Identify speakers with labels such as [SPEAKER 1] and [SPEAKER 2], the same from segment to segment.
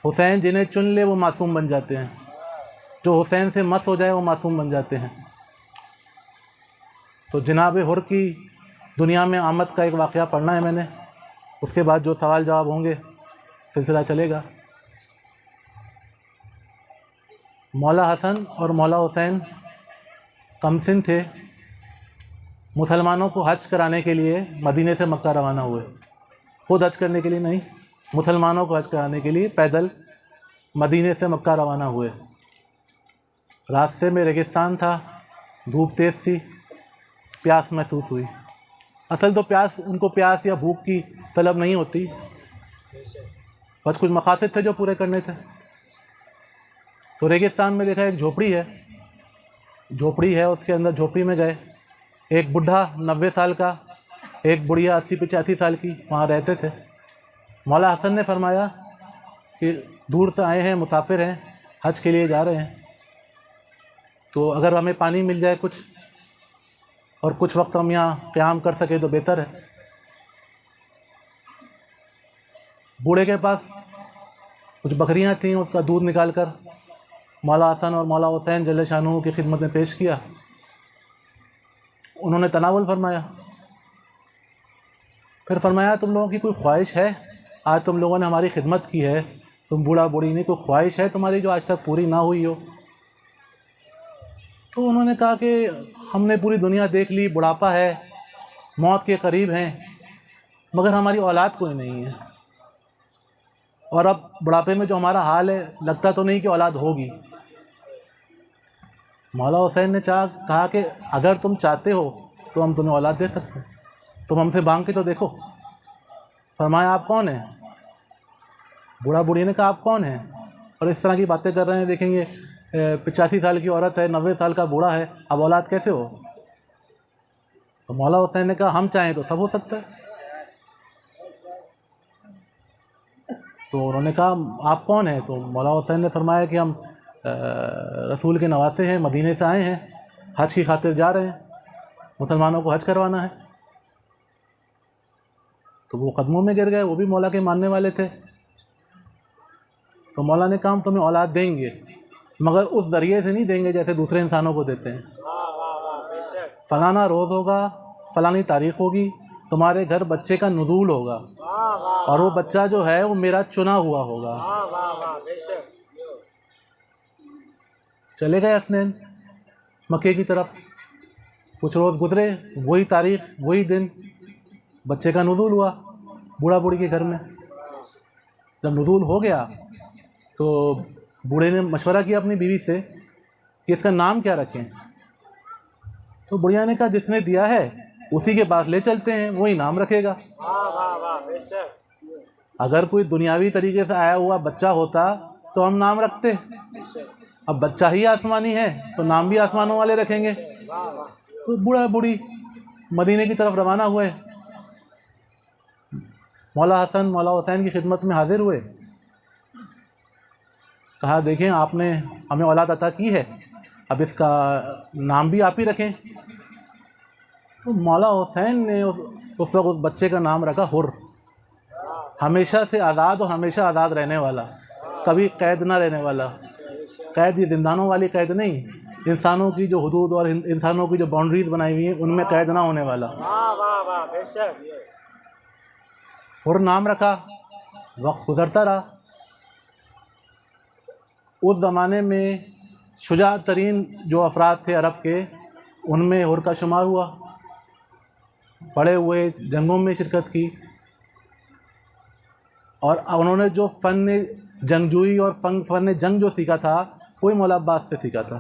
[SPEAKER 1] हुसैन जिन्हें चुन ले वो मासूम बन जाते हैं, जो हुसैन से मस्त हो जाए वो मासूम बन जाते हैं। तो जनाब हुर की दुनिया में आमद का एक वाक़या पढ़ना है मैंने, उसके बाद जो सवाल जवाब होंगे सिलसिला चलेगा। मौला हसन और मौला हुसैन कमसिन थे, मुसलमानों को हज कराने के लिए मदीने से मक्का रवाना हुए। खुद हज करने के लिए नहीं, मुसलमानों को हज कराने के लिए पैदल मदीने से मक्का रवाना हुए। रास्ते में रेगिस्तान था, धूप तेज़ थी, प्यास महसूस हुई। असल तो प्यास उनको प्यास या भूख की तलब नहीं होती, बस कुछ मकासद थे जो पूरे करने थे। तो रेगिस्तान में देखा एक झोपड़ी है, उसके अंदर झोपड़ी में गए। एक बुढ़ा 90 साल का, एक बुढ़िया 80-85 साल की वहाँ रहते थे। मौला हसन ने फरमाया कि दूर से आए हैं, मुसाफिर हैं, हज के लिए जा रहे हैं, तो अगर हमें पानी मिल जाए कुछ और कुछ वक्त हम यहाँ क़याम कर सके तो बेहतर है। बूढ़े के पास कुछ बकरियाँ थीं, उसका दूध निकाल कर मौला हसन और मौला हुसैन जल्ले शानू की खिदमत में पेश किया। उन्होंने तनावुल फरमाया। फिर फरमाया, तुम लोगों की कोई ख्वाहिश है? आज तुम लोगों ने हमारी खिदमत की है, तुम बूढ़ा बूढ़ी नहीं, कोई ख्वाहिश है तुम्हारी जो आज तक पूरी ना हुई हो? तो उन्होंने कहा कि हमने पूरी दुनिया देख ली, बुढ़ापा है, मौत के करीब हैं, मगर हमारी औलाद कोई नहीं है, और अब बुढ़ापे में जो हमारा हाल है लगता तो नहीं कि औलाद होगी। मौला हुसैन ने कहा कि अगर तुम चाहते हो तो हम तुम्हें औलाद दे सकते हैं, तुम हमसे मांग के तो देखो। फरमाया, आप कौन हैं? बूढ़ा बूढ़ी ने कहा, आप कौन हैं? और इस तरह की बातें कर रहे हैं, देखेंगे 85 साल की औरत है, 90 साल का बूढ़ा है, अब औलाद कैसे हो? तो मौला हुसैन ने कहा, हम चाहें तो सब हो सकता है। तो उन्होंने कहा, आप कौन हैं? तो मौला हुसैन ने फरमाया कि हम रसूल के नवासे हैं, मदीने से आए हैं, हज की खातिर जा रहे हैं, मुसलमानों को हज करवाना है। तो वो कदमों में गिर गए, वो भी मौला के मानने वाले थे। तो मौला ने कहा, हम तुम्हें औलाद देंगे, मगर उस ज़रिए से नहीं देंगे जैसे दूसरे इंसानों को देते हैं। फलाना रोज़ होगा, फलानी तारीख़ होगी, तुम्हारे घर बच्चे का नुज़ूल होगा, और वो बच्चा जो है वो मेरा चुना हुआ होगा। चले गए हसनैन मक्के की तरफ। कुछ रोज़ गुजरे, वही तारीख़, वही दिन, बच्चे का नुज़ूल हुआ बूढ़ा बूढ़ी के घर में। जब नुज़ूल हो गया तो बूढ़े ने मशवरा किया अपनी बीवी से कि इसका नाम क्या रखें। तो बुढ़िया ने कहा, जिसने दिया है उसी के पास ले चलते हैं, वही नाम रखेगा। अगर कोई दुनियावी तरीके से आया हुआ बच्चा होता तो हम नाम रखते, अब बच्चा ही आसमानी है तो नाम भी आसमानों वाले रखेंगे। तो बूढ़ा बूढ़ी मदीने की तरफ रवाना हुए, मौला हसन मौला हुसैन की खिदमत में हाजिर हुए। कहा, देखें आपने हमें औलाद अता की है, अब इसका नाम भी आप ही रखें। तो मौला हुसैन ने उस वक्त उस बच्चे का नाम रखा हुर, हमेशा से आज़ाद और हमेशा आज़ाद रहने वाला, कभी कैद ना रहने वाला। कैद ये जिंदानों वाली कैद नहीं, इंसानों की जो हुदूद और इंसानों की जो बाउंड्रीज बनाई हुई हैं उनमें कैद ना होने वाला। हुर नाम रखा, वक्त गुजरता रहा। उस ज़माने में शुजा तरीन जो अफराद थे अरब के, उनमें हुर का शुमार हुआ। बड़े हुए, जंगों में शिरकत की, और उन्होंने जो फ़न जंगजूई और फ़न जंग जो सीखा था कोई मौला अब्बास से सीखा था।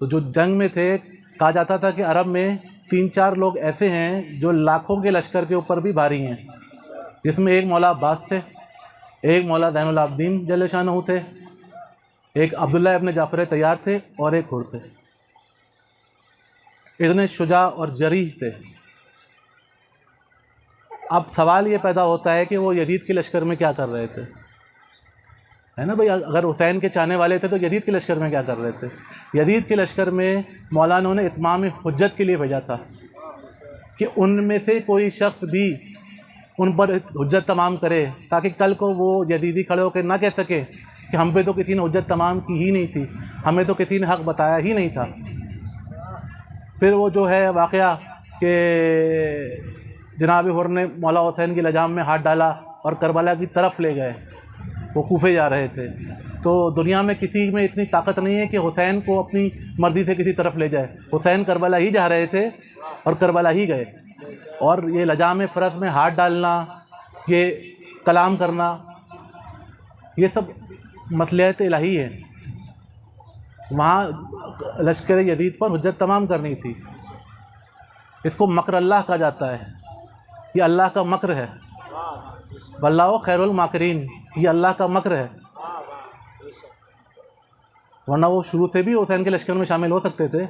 [SPEAKER 1] तो जो जंग में थे, कहा जाता था कि अरब में 3-4 लोग ऐसे हैं जो लाखों के लश्कर के ऊपर भी भारी हैं, जिसमें एक मौला अब्बास थे, एक मौला ज़ैनुल आबिदीन जल्ले शानहू थे, एक अब्दुल्लाह इब्न जाफ़र तैयार थे, और एक हुर थे। इतने शुजा और जरीह थे। अब सवाल ये पैदा होता है कि वो यजीद के लश्कर में क्या कर रहे थे, है ना भाई? अगर हुसैन के चाहने वाले थे तो यजीद के लश्कर में क्या कर रहे थे? यजीद के लश्कर में मौलाना ने इत्माम हुज्जत के लिए भेजा था कि उनमें से कोई शख्स भी उन पर हुज्जत तमाम करे, ताकि कल को वो यजीदी खड़े होकर ना कह सके कि हम पे तो किसी ने हुज्जत तमाम की ही नहीं थी, हमें तो किसी ने हक़ बताया ही नहीं था। फिर वो जो है वाक़या कि जनाब हुर ने मौला हुसैन की लजाम में हाथ डाला और करबला की तरफ ले गए, वो कूफे जा रहे थे। तो दुनिया में किसी में इतनी ताकत नहीं है कि हुसैन को अपनी मर्ज़ी से किसी तरफ ले जाए। हुसैन करबला ही जा रहे थे और करबला ही गए। और ये लजाम फ़रज़ में हाथ डालना, ये कलाम करना, ये सब मसलहत इलाही है। वहाँ लश्कर यजीद पर हुज्जत तमाम करनी थी। इसको मकर अल्लाह कहा जाता है, ये अल्लाह का मकर है। वल्लाहु खैरुल माकिरीन, ये अल्लाह का मकर है। वरना वो शुरू से भी हुसैन के लश्कर में शामिल हो सकते थे।